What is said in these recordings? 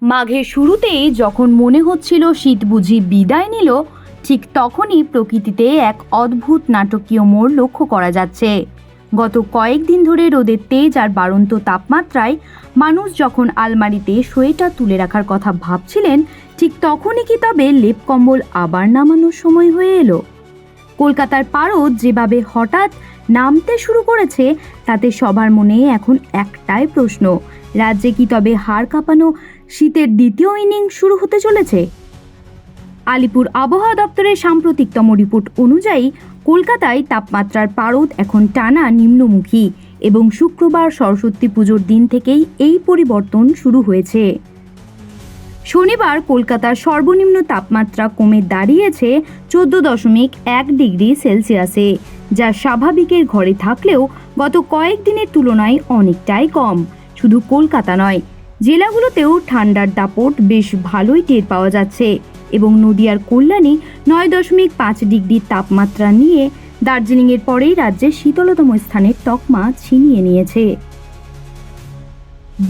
মাঘের শুরুতেই যখন মনে হচ্ছিল শীত বুঝি বিদায় নিল, ঠিক তখনই প্রকৃতিতে এক অদ্ভুত নাটকীয় মোড় লক্ষ্য করা যাচ্ছে। গত কয়েকদিন ধরে রোদের তেজ আর বাড়ন্ত তাপমাত্রায় মানুষ যখন আলমারিতে সোয়েটার তুলে রাখার কথা ভাবছিলেন, ঠিক তখনই কি তবে লেপ কম্বল আবার নামানোর সময় হয়ে এলো? কলকাতার পারদ যেভাবে হঠাৎ নামতে শুরু করেছে, তাতে সবার মনে এখন একটাই প্রশ্ন: রাজ্যে কি তবে হাড় কাঁপানো শীতের দ্বিতীয় ইনিংস শুরু হতে চলেছে? আলিপুর আবহাওয়া দপ্তরের সাম্প্রতিকতম রিপোর্ট অনুযায়ী কলকাতায় তাপমাত্রার পারদ এখন টানা নিম্নমুখী এবং শুক্রবার সরস্বতী পুজোর দিন থেকেই এই পরিবর্তন শুরু হয়েছে। শনিবার কলকাতার সর্বনিম্ন তাপমাত্রা কমে দাঁড়িয়েছে 14.1 ডিগ্রি সেলসিয়াসে, যা স্বাভাবিকের ঘরে থাকলেও গত কয়েকদিনের তুলনায় অনেকটাই কম। শুধু কলকাতা নয়, জেলাগুলোতেও ঠান্ডার দাপট বেশ ভালোই টের পাওয়া যাচ্ছে এবং নদিয়ার কল্যাণী 9.5 ডিগ্রি তাপমাত্রা নিয়ে দার্জিলিংয়ের পরেই রাজ্যের শীতলতম স্থানের তকমা ছিনিয়ে নিয়েছে।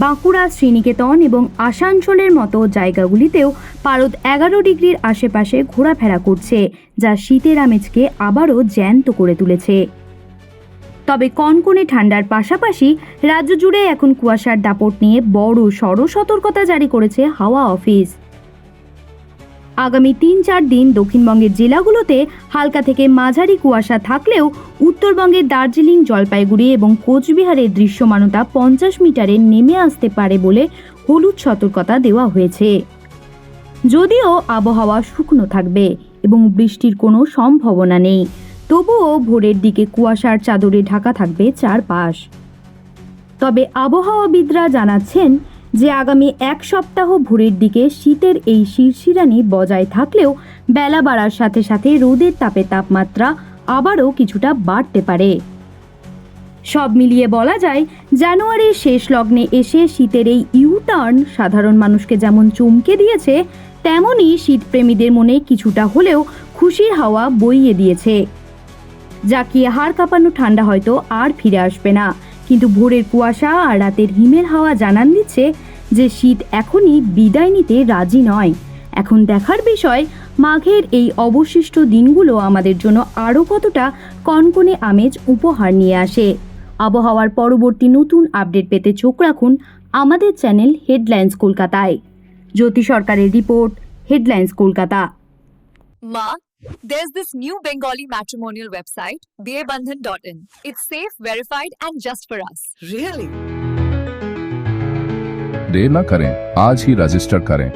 বাঁকুড়া, শ্রীনিকেতন এবং আসানসোলের মতো জায়গাগুলিতেও পারদ 11 ডিগ্রির আশেপাশে ঘোরাফেরা করছে, যা শীতের আমেজকে আবারও জ্যান্ত করে তুলেছে। তবে কনকনে ঠান্ডার পাশাপাশি রাজ্য জুড়ে এখন কুয়াশার দাপট নিয়ে বড় সড় সতর্কতা জারি করেছে হাওয়া অফিস। আগামী 3-4 দিন দক্ষিণবঙ্গের জেলাগুলোতে হালকা থেকে মাঝারি কুয়াশা থাকলেও উত্তরবঙ্গের দার্জিলিং, জলপাইগুড়ি এবং কোচবিহারের দৃশ্যমানতা 50 মিটারে নেমে আসতে পারে বলে হলুদ সতর্কতা দেওয়া হয়েছে। যদিও আবহাওয়া শুকনো থাকবে এবং বৃষ্টির কোনো সম্ভাবনা নেই, তবুও ভোরের দিকে কুয়াশার চাদরে ঢাকা থাকবে চারপাশ। তবে আবহাওয়াবিদরা জানাচ্ছেন যে আগামী এক সপ্তাহ ভোরের দিকে শীতের এই শিরশিরানি বজায় থাকলেও বেলা বাড়ার সাথে সাথে রোদের তাপে তাপমাত্রা আবারও কিছুটা বাড়তে পারে। সব মিলিয়ে বলা যায়, জানুয়ারির শেষ লগ্নে এসে শীতের এই ইউটার্ন সাধারণ মানুষকে যেমন চমকে দিয়েছে, তেমনই শীতপ্রেমীদের মনে কিছুটা হলেও খুশির হাওয়া বইয়ে দিয়েছে। জাঁকিয়ে হাড় কাঁপানো ঠান্ডা হয়তো আর ফিরে আসবে না, কিন্তু ভোরের কুয়াশা আর রাতের হিমের হাওয়া জানান দিচ্ছে যে শীত এখনই বিদায় নিতে রাজি নয়। এখন দেখার বিষয়, মাঘের এই অবশিষ্ট দিনগুলো আমাদের জন্য আরও কতটা কনকনে আমেজ উপহার নিয়ে আসে। আবহাওয়ার পরবর্তী নতুন আপডেট পেতে চোখ রাখুন আমাদের চ্যানেল হেডলাইন্স কলকাতায়। জ্যোতি সরকারের report, headlines Kolkata. Ma, there's this new Bengali matrimonial website, BABandhan.in. It's safe, verified, and just for us. Really? देर न करें, आज ही रजिस्टर करें।